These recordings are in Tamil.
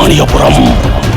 சுப்பிரமணியபுரம்.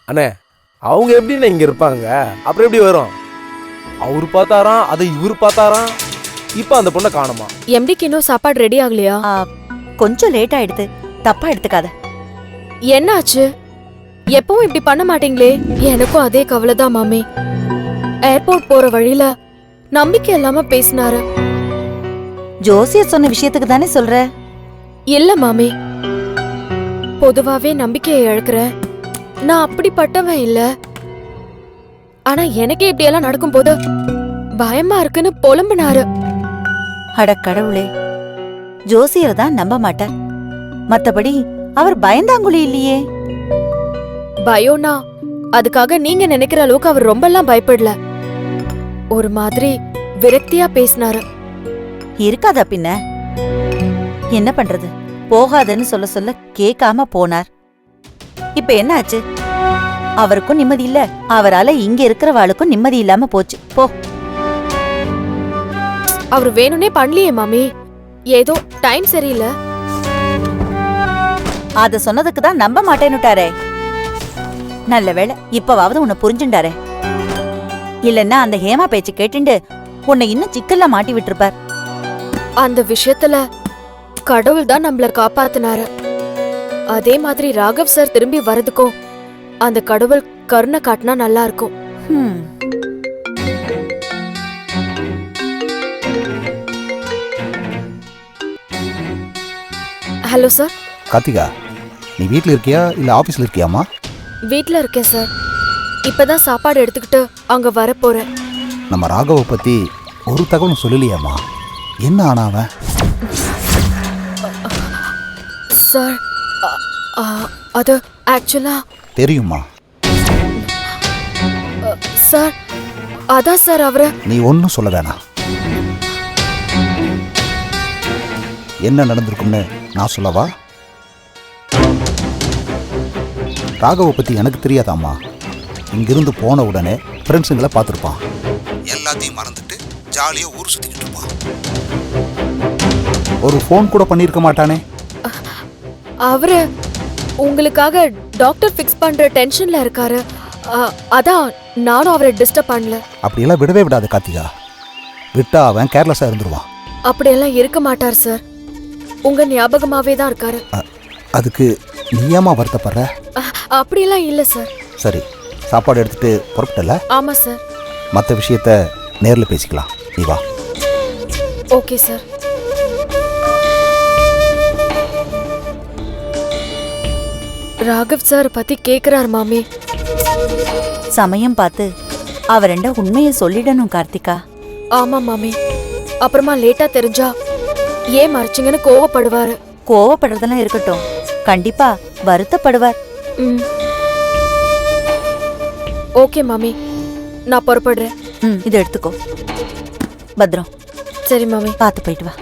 அண்ணே, அவங்க எப்படின்னு இங்க இருப்பாங்க? அப்புறம் எப்படி வரும்? அவரு பார்த்தாராம், அதை இவரு பார்த்தாராம். இப்ப அந்த பொண்ணை காணுமா? எம்டிக்கு இன்னும் சாப்பாடு ரெடி ஆகலையா? கொஞ்சம் லேட் ஆயிடுது, தப்பா எடுத்துக்காத. என்ன ஆச்சு? எப்பவும் இப்படி பண்ண மாட்டீங்களே. எனக்கும் அதே கவலைதான் மாமி. ஏர்போர்ட் போற வழியில நம்பிக்கை இல்லாம பேசினாரு. ஜோசியர் சொன்ன விஷயத்துக்கு தானே சொல்ற? இல்ல மாமி, பொதுவாவே நம்பிக்கையை இழக்கிற நான் அப்படிப்பட்டவன் இல்ல. ஆனா எனக்கே இப்படி எல்லாம் நடக்கும் போது பயமா இருக்குன்னு புலம்புனாரு. அட கடவுளே, ஜோசியர் தான் நம்ப மாட்டார். மத்தபடி அவர் பயந்தாங்குழி இல்லையே. பயோனா அதுக்காக நீங்க நினைக்கிற அளவுக்கு அவர் ரொம்ப எல்லாம் பயப்படல. ஒரு மாதிரி விரக்தியா பேசினாரு. இருக்காதா பின்ன? என்ன பண்றது, போகாதன்னு சொல்ல சொல்ல கேட்காம போனார். இப்ப என்ன ஆச்சு? அவருக்கும் நிம்மதி இல்ல, அவரால இங்க இருக்கிறவாளுக்கும் நிம்மதி இல்லாம போச்சு. போ. அவர் வேணும்னே பண்ணலையே மாமி, ஏதோ டைம் சரியில்லை. அத சொன்னதுக்கு தான் நம்ப மாட்டேன்னுட்டாரே. நல்ல வேளை இப்பவாவது உன்னை புரிஞ்சுண்டாரே. இல்லன்னா அந்த ஹேமா பேச்சு கேட்டுண்டு உன்னை இன்னும் சிக்கல்ல மாட்டி விட்டுருப்பார். அந்த விஷயத்துல கடவுள் தான் நம்மள காப்பாத்தினாரு. அதே மாதிரி ராகவ் சார் திரும்பி வரதுக்கும் அந்த கடவுள் கருணை காட்டினா நல்லா இருக்கும். Hello sir. கார்த்திகா, நீ வீட்ல இருக்கியா இல்ல ஆபீஸ்ல இருக்கியாமா? வீட்ல இருக்கேன் சார். இப்பதான் சாப்பாடு எடுத்துக்கிட்டு அங்க வர போறேன். நம்ம ராகவ பத்தி ஒரு தகவலும் சொல்லலையாமா? என்ன ஆனாவன்? சார், அது ஆக்சுவலா தெரியுமா? சார், அதான் சார் அவரை. நீ ஒன்னும் சொல்ல வேணாம். என்ன நடந்திருக்கும்னு நான் சொல்லவா? ராகவ பத்தி எனக்கு தெரியாதாம்மா. இங்கிருந்து போன உடனே ஃப்ரெண்ட்ஸுங்களை பார்த்துருப்பான். எல்லாத்தையும் மறந்துட்டு ஜாலியா ஊர் சுத்திக்கிட்டு இருப்பான். ஒரு ஃபோன் கூட பண்ணியிருக்க மாட்டானே. அவரு உங்களுக்காக டாக்டர் ஃபிக்ஸ் பண்ற டென்ஷன்ல இருக்காரு. அதான் நானும் அவரை டிஸ்டர்ப் பண்ணல. அப்படியெல்லாம் விடவே விடாது கார்த்திகா. விட்டா அவன் கேர்லெஸ்ஸா இருந்துருவான். அப்படியெல்லாம் இருக்க மாட்டார் சார். உங்க ஞாபகமாவே தான் இருக்காரு. அதுக்கு நீ ஏமா வருத்தப்படுற? அப்படியெல்லாம் இல்ல சார். சரி, சாப்பாடு எடுத்துட்டு புறப்பட்டல? ஆமா சார். மற்ற விஷயத்த நேர்ல பேசிக்கலாம். நீ வா. Okay sir. ராகவ் சார் பத்தி கேக்குறார் மாமி. சமயம் பார்த்து அவரண்ட உண்மையை சொல்லிடணும் கார்த்திகா. ஆமா மாமி, அப்புறமா லேட்டா தெரிஞ்சா ஏன் மறைச்சிங்கன்னு கோவப்படுவாரு. கோவப்படுறதெல்லாம் இருக்கட்டும், கண்டிப்பா வருத்தப்படுவார். ஓகே மாமி, நான் புறப்படுறேன். இதை எடுத்துக்கோ. பத்ரம். சரி மாமி, பார்த்து போயிட்டு வா.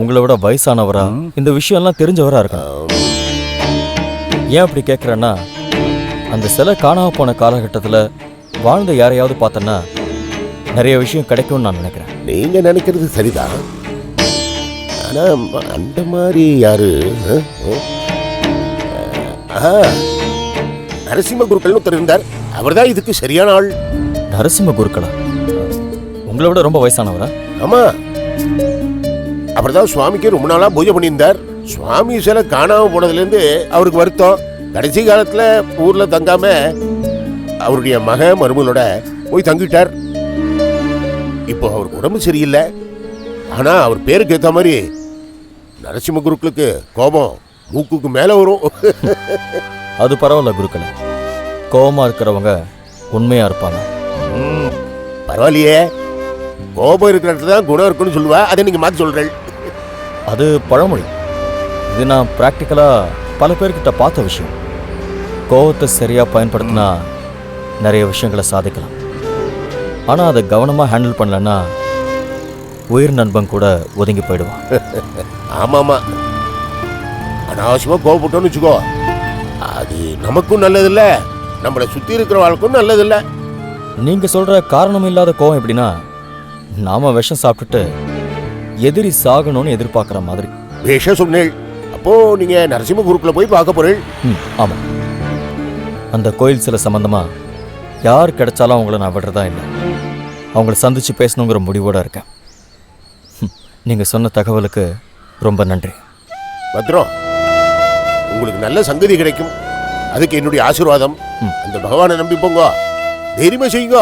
உங்களை விட வயசானவரா இந்த விஷயம்லாம் தெரிஞ்சவரா இருக்கணும். ஏன் அப்படி கேட்குறேன்னா, அந்த சிலை காணாம போன காலகட்டத்தில் வாழ்ந்த யாரையாவது பார்த்தேன்னா நிறைய விஷயம் கிடைக்கும்னு நான் நினைக்கிறேன். நீங்க நினைக்கிறது சரிதான். ஆனா அந்த மாதிரி யாரு? நரசிம்ம குருக்கள் ஒருத்தர் இருந்தார். அவர்தான் இதுக்கு சரியான ஆள். நரசிம்ம குருக்களா? உங்களை விட ரொம்ப வயசானவரா? ஆமா, அவர்தான் சுவாமிக்கு ரொம்ப நாளா பூஜை பண்ணியிருந்தார். சுவாமி சில காணாம போனதுல இருந்து அவருக்கு வருத்தம். கடைசி காலத்துல ஊர்ல தங்காம அவருடைய மருமகளோட போய் தங்கிட்டார். இப்போ அவருக்கு உடம்பு சரியில்லை. ஆனா அவர் பேருக்கு ஏத்த மாதிரி நரசிம்ம குருக்களுக்கு கோபம் மூக்குக்கு மேல வரும். அது பரவாயில்ல குருக்களே, கோபமா இருக்கிறவங்க உண்மையா இருப்பாங்க. பரவாயில்லையே, கோபம் இருக்கிற இடத்துல தான் குணம் இருக்குன்னு சொல்லுவா. அதை நீங்க மாத்தி சொல்றேன். அது பழமொழி. இது நான் பிராக்டிக்கலா பல பேர்கிட்ட பார்த்த விஷயம். கோபத்தை சரியா பயன்படுத்தினா நிறைய விஷயங்களை சாதிக்கலாம். ஆனா அதை கவனமா ஹேண்டில் பண்ணலன்னா உயிர் நண்பன் கூட ஒதுங்கி போயிடுவான். ஆமாமா, அனாவசியமா கோபப்பட்டோம்னு வச்சுக்கோ, அது நமக்கும் நல்லதில்ல, நம்மளை சுத்தி இருக்கிறவங்களுக்கும் நல்லதில்ல. நீங்க சொல்ற காரணம் இல்லாத கோபம் எப்படின்னா, நாம விஷம் சாப்பிட்டுட்டு எதிரி சாகணும்னு எதிர்பார்க்குற மாதிரி. விஷம் சொன்னேள். அப்போ நீங்க நரசிம்ம குருக்குள்ள போய் பார்க்க போறேன். ஆமா, அந்த கோயில் சில சம்பந்தமா யார் கிடைச்சாலும் அவங்கள நான் விடுறதா இல்லை. அவங்கள சந்திச்சு பேசணுங்கிற முடிவோட இருக்கேன். நீங்க சொன்ன தகவலுக்கு ரொம்ப நன்றி. பத்ரம், உங்களுக்கு நல்ல சங்கதி கிடைக்கும். அதுக்கு என்னுடைய ஆசீர்வாதம். அந்த பகவானை நம்பி போங்க, தைரியமா செய்யுங்க.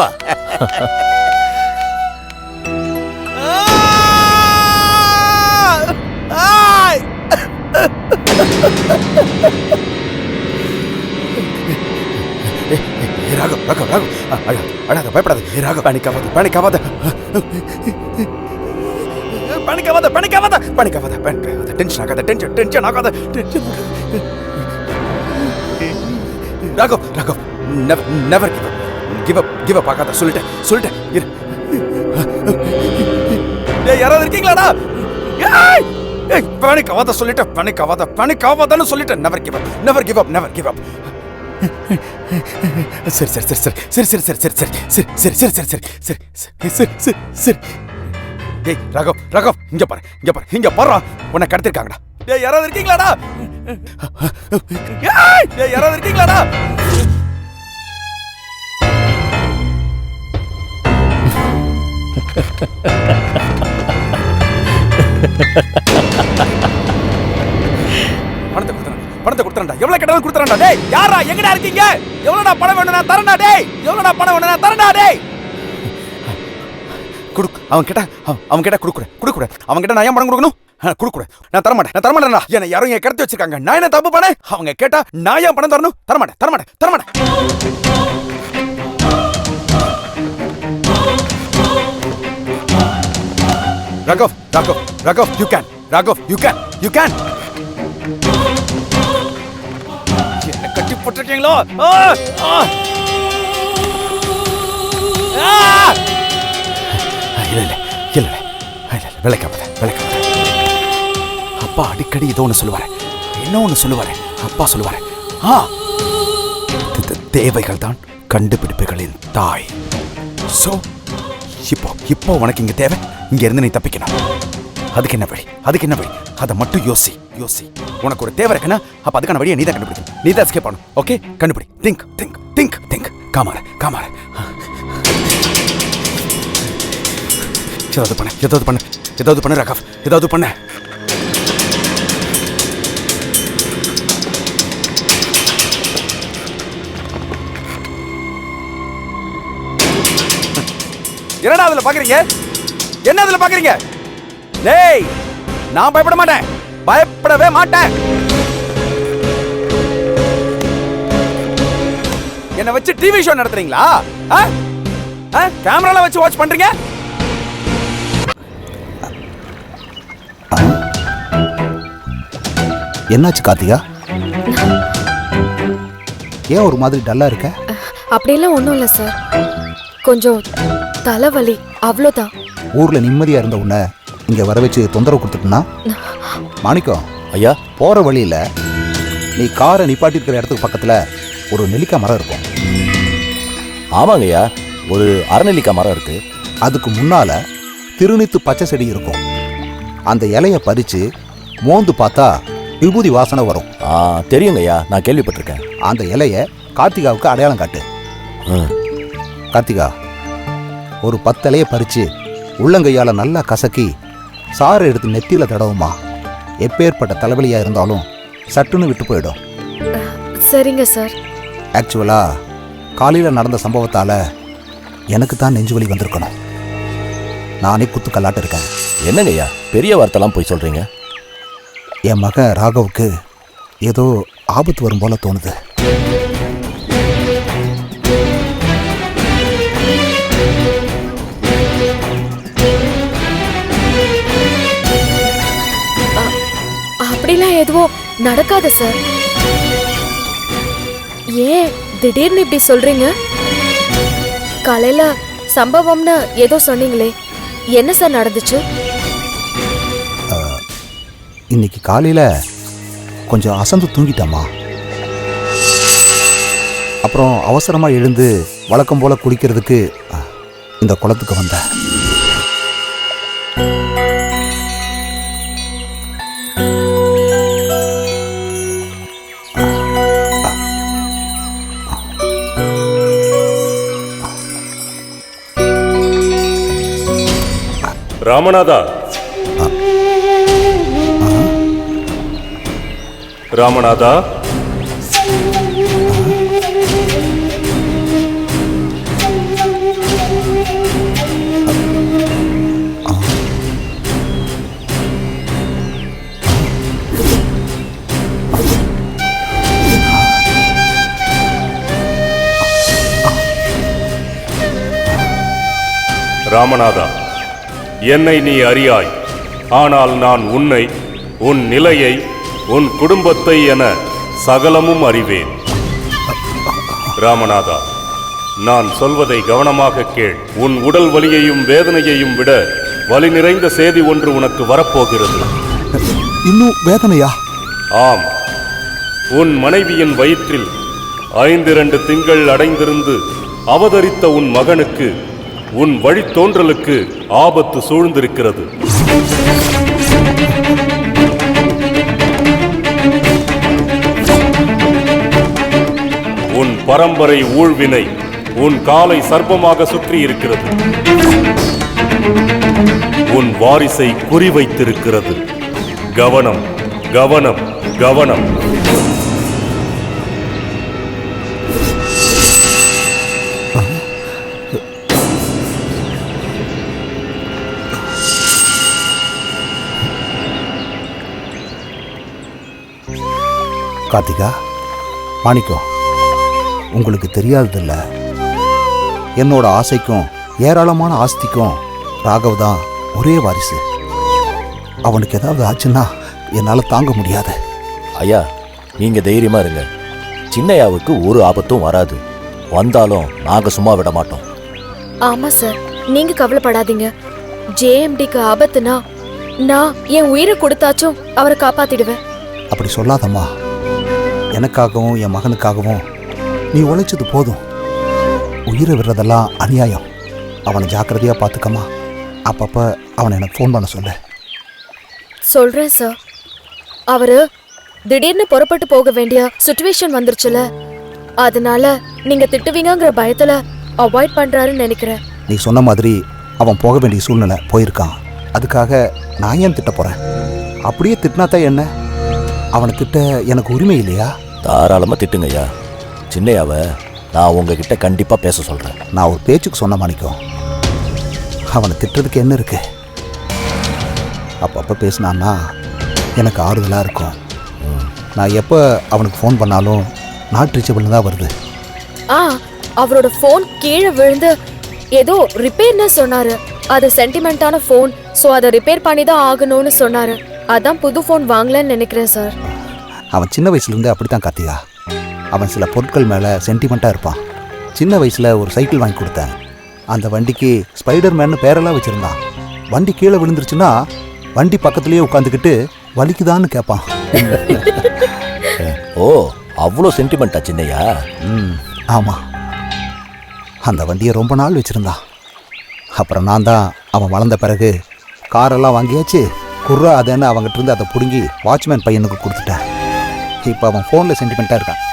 ராகவ் ராகவ் ராகவ், அழாத, பயப்படாத. ராகவ், பணிக்காவாத பணிக்காவாத பணிக்காவாத பணிக்காவாத பணிக்காவாத பணிக்காவாத. டென்ஷன் ஆகாத, டென்ஷன் ஆகாத. Raghav Raghav, never give up ஆகாத. சொல்லிட்டேன். டேய், யாராவது இருக்கீங்களாடா? பணிக்காவாத சொல்லிட்டேன். பணிக்காவாதன்னு சொல்லிட்டேன். Never give up. சரி. டேய் ராகவ், இங்க பாரு, உன்னை கடத்திருக்காங்கடா. டேய், யாராவது இருக்கீங்களாடா? பணத்தை கொடுத்துறேன்டா. எவ்வளவு கேட்டாலும் கொடுத்துறேன்டா. டேய், யாரா, எங்கடா இருக்கீங்க? எவ்வளவுடா பணம் வேணும்? நான் தரேன்டா. டேய், எவ்வளவுடா பணம் வேணும்? நான் தரேன்டா. டேய், குடுக்கு. அவன் கேட்டா குடுக்குறேன். அவன் கிட்ட நான் ஏன் பணம் கொடுக்கணும்? குடுக்குறேன். நான் தரமாட்டேன்டா. என்ன யாரும் இங்க கடத்தி வச்சிருக்காங்க. நான் என்ன தப்பு பண்ணேன்? அவங்க கேட்டா நான் ஏன் பணம் தரணும்? தரமாட்டேன். Raghav, you can. என்ன கட்டி போட்டிருக்கீங்களோ? இல்ல, விளக்காமத. அப்பா அடிக்கடி ஏதோ ஒன்று சொல்லுவாரு. என்ன ஒன்று சொல்லுவாரு? அப்பா சொல்லுவாரு, தேவைகள் தான் கண்டுபிடிப்புகளின் தாய். சோ இப்போ உனக்கு இங்க தேவை. இங்க இருந்து நீ தப்பிக்கணும். அதுக்கு என்ன வழி? அதை மட்டும் யோசி. உனக்கு ஒரு தேவை இருக்குன்னா அப்ப அதுக்கான வழியை நீ தான் கண்டுபிடிக்கணும். நீ தான் எஸ்கேப் பண்ணணும். ஓகே, கண்டுபிடி. திங்க். காமார. ஏதாவது பண்ணு ராகவ், ஏதாவது பண்ணு. என்னடா அதுல பாக்குறீங்க? டேய், நான் பயப்படவே மாட்டேன். என்ன வச்சு டிவி ஷோ நடத்துறீங்களா? கேமரால வச்சு வாட்ச் பண்றீங்க? என்னாச்சு கார்த்திகா? ஏன் ஒரு மாதிரி டல்லா இருக்க? அப்படியெல்லாம் ஒன்றும் இல்லை சார், கொஞ்சம் தலைவலி, அவ்வளோதான். ஊர்ல நிம்மதியா இருந்த உன்னை இங்கே வர வச்சு தொந்தரவு கொடுத்துட்டுனா? மாணிக்கம், ஐயா. போகிற வழியில் நீ காரை நிப்பாட்டிருக்கிற இடத்துக்கு பக்கத்தில் ஒரு நெல்லிக்காய் மரம் இருக்கும். ஆமாங்கய்யா, ஒரு அரநெல்லிக்காய் மரம் இருக்கு. அதுக்கு முன்னால் திருநித்து பச்சை செடி இருக்கும். அந்த இலையை பறித்து மோந்து பார்த்தா விபூதி வாசனை வரும். தெரியுங்கய்யா, நான் கேள்விப்பட்டிருக்கேன். அந்த இலையை கார்த்திகாவுக்கு அடையாளம் காட்டு. கார்த்திகா, ஒரு 10 இலையை பறித்து உள்ளங்கையால் நல்லா கசக்கி சாறு எடுத்து நெத்தியில் தடவுமா. எப்பேற்பட்ட தலைவலியாக இருந்தாலும் சட்டுன்னு விட்டு போயிடும். சரிங்க சார். ஆக்சுவலாக காலையில் நடந்த சம்பவத்தால் எனக்கு தான் நெஞ்சு வலி வந்திருக்கணும். நானே குத்துக்கல்லாட்டு இருக்கேன். என்னங்கய்யா பெரிய வார்த்தைலாம் போய் சொல்கிறீங்க? என் மகன் ராகவுக்கு ஏதோ ஆபத்து வரும் போல தோணுது. அப்படிலாம் எதுவும் நடக்காது சார். ஏன் திடீர்னு இப்படி சொல்றீங்க? காலையில சம்பவம்னு ஏதோ சொன்னீங்களே, என்ன சார் நடந்துச்சு? இன்னைக்கு காலையில் கொஞ்சம் அசந்து தூங்கிட்டம்மா. அப்புறம் அவசரமாக எழுந்து வழக்கம் போல் குளிக்கிறதுக்கு இந்த குளத்துக்கு வந்தேன். ராமநாதா, ராமநாதா, ராமநாதா, என்னை நீ அறியாய். ஆனால் நான் உன்னை, உன் நிலையை, உன் குடும்பத்தை என சகலமும் அறிவேன். ராமநாதா, நான் சொல்வதை கவனமாக கேள். உன் உடல் வலியையும் வேதனையையும் விட வலி நிறைந்த செய்தி ஒன்று உனக்கு வரப்போகிறது. இன்னும் வேதனையா? ஆம், உன் மனைவியின் வயிற்றில் 5 திங்கள் அடைந்திருந்து அவதரித்த உன் மகனுக்கு, உன் வழித்தோன்றலுக்கு ஆபத்து சூழ்ந்திருக்கிறது. உன் பரம்பரை ஊழ்வினை உன் காலை சர்ப்பமாக சுற்றி இருக்கிறது. உன் வாரிசை குறிவைத்திருக்கிறது. கவனம், கவனம், கவனம். கார்த்திகா, மாணிக்கம், உங்களுக்கு தெரியாததில்ல, என்னோட ஆசைக்கும் ஏராளமான ஆஸ்திக்கும் ராகவ் தான் ஒரே வாரிசு. அவனுக்கு ஏதாவது ஆச்சுன்னா என்னால் தாங்க முடியாது. ஐயா, நீங்கள் தைரியமாக இருங்க. சின்னையாவுக்கு ஒரு ஆபத்தும் வராது. வந்தாலும் நாங்கள் சும்மா விட மாட்டோம். ஆமா சார், நீங்க கவலைப்படாதீங்க. ஜேஎம்டிக்கு ஆபத்துனா நான் என் உயிரை கொடுத்தாச்சும் அவரை காப்பாத்திடுவேன். அப்படி சொல்லாதம்மா. எனக்காகவும் என் மகனுக்காகவும் நீ உழைச்சது போதும். உயிரை விடுறதெல்லாம் அநியாயம். அவனை ஜாக்கிரதையாக பார்த்துக்கம்மா. அப்பப்போ அவனை எனக்கு ஃபோன் பண்ண சொல்லு. சொல்றேன் சார். அவரு திடீர்னு புறப்பட்டு போக வேண்டிய சிச்சுவேஷன் வந்துருச்சுல, அதனால நீங்க திட்டுவீங்கங்கிற பயத்துல அவாய்ட் பண்றாருன்னு நினைக்கிறேன். நீ சொன்ன மாதிரி அவன் போக வேண்டிய சூழ்நிலை போயிருக்கான். அதுக்காக நான் ஏன் திட்ட போகிறேன்? அப்படியே திட்டினாத்தான் என்ன? அவனை திட்ட எனக்கு உரிமை இல்லையா? தாராளமாக திட்டுங்க ஐயா. சின்னையாவை நான் உங்ககிட்ட கண்டிப்பாக பேச சொல்கிறேன். நான் ஒரு பேச்சுக்கு சொன்ன மாணிக்கம். அவனை திட்டுறதுக்கு என்ன இருக்கு? அப்பப்போ பேசினான்னா எனக்கு ஆறுதலாக இருக்கும். நான் எப்போ அவனுக்கு ஃபோன் பண்ணாலும் நாட் ரீச்சபிள்னு தான் வருது. அவரோட ஃபோன் கீழே விழுந்து ஏதோ ரிப்பேர்னு சொன்னாரு. அது சென்டிமெண்டான ஃபோன், ஸோ அதை ரிப்பேர் பண்ணி தான் ஆகணும்னு சொன்னாரு. அதான் புது ஃபோன் வாங்கலன்னு நினைக்கிறேன் சார். அவன் சின்ன வயசுலேருந்து அப்படி தான் கார்த்திகா. அவன் சில பொருட்கள் மேலே சென்டிமெண்ட்டாக இருப்பான். சின்ன வயசில் ஒரு சைக்கிள் வாங்கி கொடுத்தேன். அந்த வண்டிக்கு ஸ்பைடர் மேன்னு பேரெல்லாம் வச்சுருந்தான். வண்டி கீழே விழுந்துருச்சுன்னா வண்டி பக்கத்துலேயே உட்காந்துக்கிட்டு வலிக்குதான்னு கேட்பான். ஓ, அவ்வளோ சென்டிமெண்டா சின்னையா? ஆமாம், அந்த வண்டியை ரொம்ப நாள் வச்சுருந்தான். அப்புறம் நான் தான் அவன் வளர்ந்த பிறகு காரெல்லாம் வாங்கியாச்சு, குர்ரா அதேன்னு அவங்ககிட்ட இருந்து அதை பிடுங்கி வாட்ச்மேன் பையனுக்கு கொடுத்துட்டேன். இப்போ அவன் ஃபோனில் சென்டிமெண்ட்டாக இருக்கான்.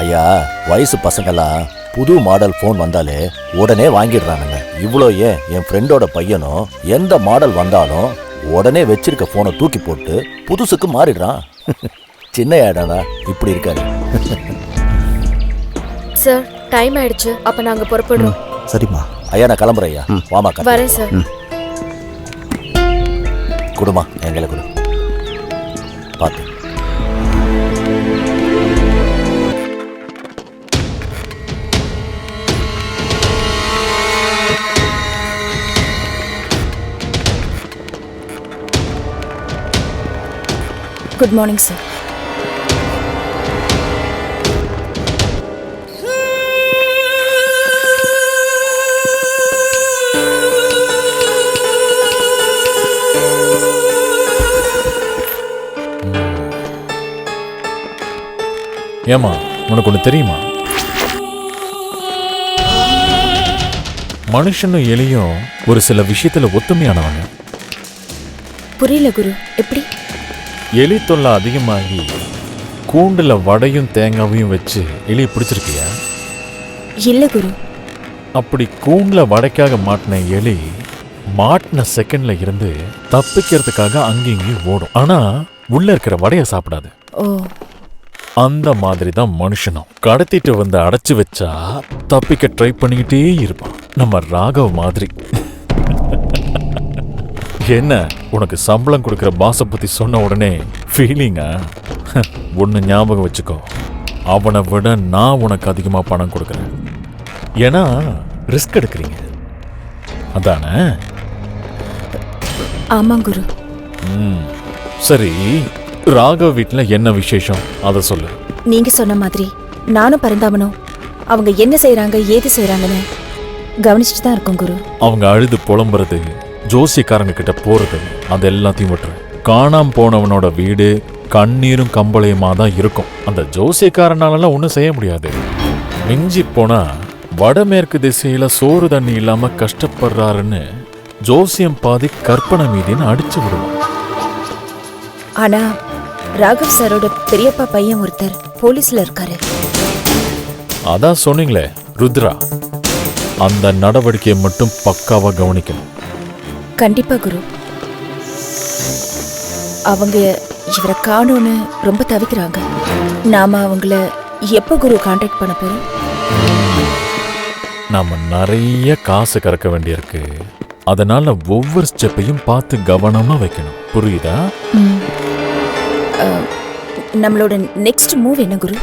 ஐயா, வயசு பசங்கெல்லாம் புது மாடல் ஃபோன் வந்தாலே உடனே வாங்கிடுறானுங்க. இவ்வளோ ஏன், என் ஃப்ரெண்டோட பையனும் எந்த மாடல் வந்தாலும் உடனே வச்சிருக்க ஃபோனை தூக்கி போட்டு புதுசுக்கு மாறிடுறான். சின்ன ஏடானா இப்படி இருக்காரு. சார் டைம் ஆயிடுச்சு, அப்ப நாங்க புறப்படுறோம். சரிம்மா. ஐயா, நான் கிளம்புறேன் ஐயா. வாமா வரேன் சார். குடுமா, எங்களை கொடு. பார்த்து. Good morning sir. ஏமா, உனக்கு ஒன்று தெரியுமா? மனுஷனும் எலியும் ஒரு சில விஷயத்துல ஒத்துமையானவங்க. புரியல குரு, எப்படி? எலி தொல்லை அதிகமாகி கூண்டுல வடையும் தேங்காவையும் வச்சு எலியை பிடிச்சிருக்கியா? இல்ல குரு. அப்படி கூண்டுல வடைக்காக மாட்டின எலி மாட்டின செகண்ட்ல இருந்து தப்பிக்கிறதுக்காக அங்கேயும் இங்கேயும் ஓடும். ஆனா உள்ள இருக்கிற வடைய சாப்பிடாது. ஓ, அந்த மாதிரி தான் மனுஷனும் கடத்திட்டு வந்து அடைச்சு வச்சா தப்பிக்க ட்ரை பண்ணிக்கிட்டே இருப்பான். நம்ம ராகவ் மாதிரி. என்ன, உனக்கு சம்பளம் கொடுக்கிற பாச பத்தி சொன்ன உடனே ஃபீலிங்கா? ஒன்னு ஞாபகம் வச்சுக்கோ, அவனை விட நான் உனக்கு அதிகமா பணம் கொடுக்குறேன். ஏன்னா ரிஸ்க் எடுக்கிறீங்க, அதானே? ஆமாம் குரு. சரி, ராகவ் வீட்டுல என்ன விசேஷம் அதை சொல்லு. நீங்க சொன்ன மாதிரி நானும் பரந்தாமனும் அவங்க என்ன செய்யறாங்க ஏது செய்யறாங்கன்னு கவனிச்சுட்டு தான் இருக்கோம் குரு. அவங்க அழுது புலம்புறது, ஜோசியக்காரங்க கிட்ட போறது, அது எல்லாத்தையும் விட்டுரு. காணாம போனவனோட வீடு கண்ணீரும் கம்பளையுமா தான் இருக்கும். அந்த ஜோசியக்காரனாலலாம் ஒன்றும் செய்ய முடியாது. மிஞ்சி போனா வடமேற்கு திசையில சோறு தண்ணி இல்லாம கஷ்டப்படுறாருன்னு ஜோசியம் பாதி கற்பனை மீதின்னு அடிச்சு விடுவான். ஆனா ராகவ் சாரோட பெரியப்பா பையன் ஒருத்தர் போலீஸ்ல இருக்காரு. அதான் சொன்னீங்களே ருத்ரா, அந்த நடவடிக்கையை மட்டும் பக்காவா கவனிக்கணும். கண்டிப்பா குரு. அவங்க இவரை காணோன்னு ரொம்ப தவிக்கிறாங்க. நாம அவங்கள எப்ப குரு கான்டாக்ட் பண்ண போறோம்? நாம நிறைய காசு கறக்க வேண்டியிருக்கு. அதனால ஒவ்வொரு ஸ்டெப்பையும் பார்த்து கவனமா வைக்கணும். புரியுதா? நம்மளோட நெக்ஸ்ட் மூவ் என்ன குரு?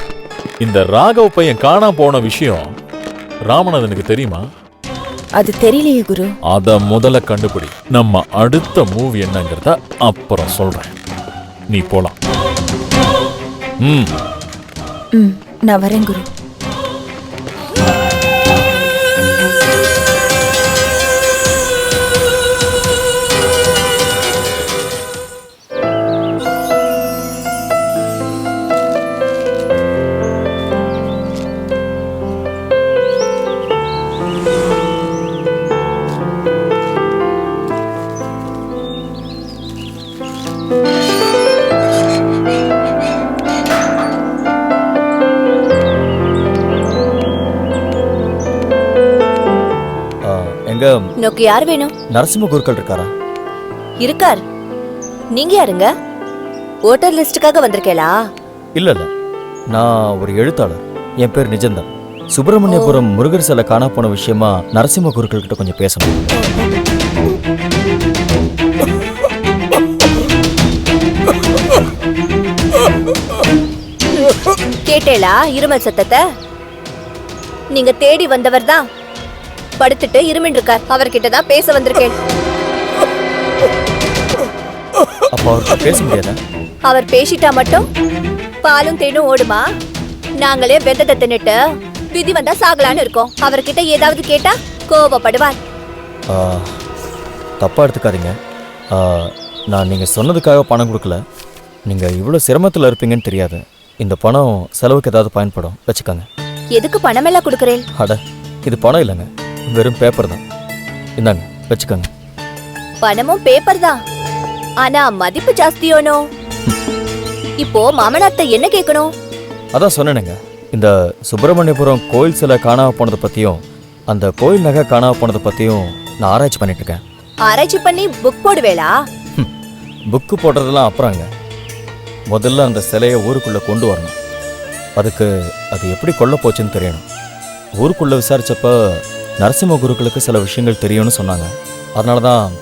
இந்த ராகவ் பையன் காணாம போன விஷயம் ராமநாதனுக்கு தெரியுமா? அது தெரியலையே குரு. அத முதல்ல கண்டுபிடி. நம்ம அடுத்த மூவ் என்னங்கிறத அப்புறம் சொல்றேன். நீ போலாம். நான் வரேன் குரு. எங்க நோக்கு யார் வேணும்? நரசிம்ம குருக்கள் இருக்காரா? இருக்கார். நீங்க யாருங்க? ஓட்டர் லிஸ்டுக்காக வந்திருக்கேளா? இல்ல இல்ல, நான் ஒரு எழுத்தாளர். என் பேர் நிஜந்தன். சுப்பிரமணியபுரம் முருகர் சிலை காணா போன விஷயமா நரசிம்ம குருக்கள் கிட்ட கொஞ்சம் பேசணும். கேட்டேளா இருமல் சத்தத்தை? நீங்க தேடி வந்தவர் தான் படுத்துட்டு இருமின் இருக்கார். அவர்கிட்ட தான் பேச வந்திருக்கேன். அப்ப அவர்கிட்ட பேச முடியாதா? அவர் பேசிட்டா மட்டும் பாலும் தேனும் ஓடுமா? நாங்களே வெந்தத்தை தின்னுட்டு விதி வந்தா சாகலான்னு இருக்கோம். அவர்கிட்ட ஏதாவது கேட்டா கோபப்படுவார். தப்பாக எடுத்துக்காதீங்க. நான் நீங்கள் சொன்னதுக்காக பணம் கொடுக்கல. நீங்கள் இவ்வளோ சிரமத்தில் இருப்பீங்கன்னு தெரியாது. இந்த பணம் செலவுக்கு ஏதாவது பயன்படும், வச்சுக்கோங்க. எதுக்கு பணமெல்லாம் கொடுக்குறேன்? அட, இது பணம் இல்லைங்க, வெறும் பேப்பர் தான். இந்தாங்க, வச்சுக்கோங்க. பணமும் பேப்பர் தான், ஆனா மதிப்பு ஜாஸ்தியோனோ? இப்போ மாமனார்ட்ட என்ன கேட்கணும்? அதான் சொன்னேனுங்க, இந்த சுப்பிரமணியபுரம் கோயில் சிலை காணாம போனதை பற்றியும் அந்த கோயில் நகை காணாம போனதை பற்றியும் நான் ஆராய்ச்சி பண்ணிட்டு இருக்கேன். ஆராய்ச்சி பண்ணி புக் போடுவேளா? புக்கு போடுறதெல்லாம் அப்புறங்க. முதல்ல அந்த சிலையை ஊருக்குள்ளே கொண்டு வரணும். அதுக்கு அது எப்படி கொல்ல போச்சுன்னு தெரியணும். ஊருக்குள்ளே விசாரித்தப்ப நரசிம்ம குருக்களுக்கு சில விஷயங்கள் தெரியும்னு சொன்னாங்க. அதனால தான்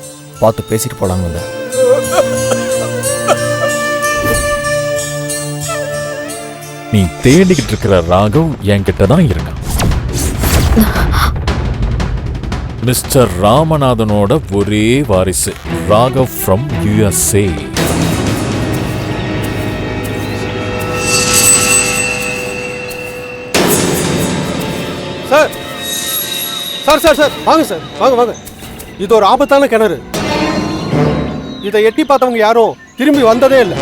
பார்த்து பேசிட்டு போகலான்னு வந்தேன். நீ தேடிக்கிட்டு இருக்கிற ராகவ் என்கிட்ட தான் இருக்கான். மிஸ்டர் ராமநாதனோட ஒரே வாரிசு, Raghav from USA. Sir sir sir sir வாங்க சார், வாங்க வாங்க. இது ஒரு ஆபத்தான கிணறு. இதை எட்டி பார்த்தவங்க யாரும் திரும்பி வந்ததே இல்லை.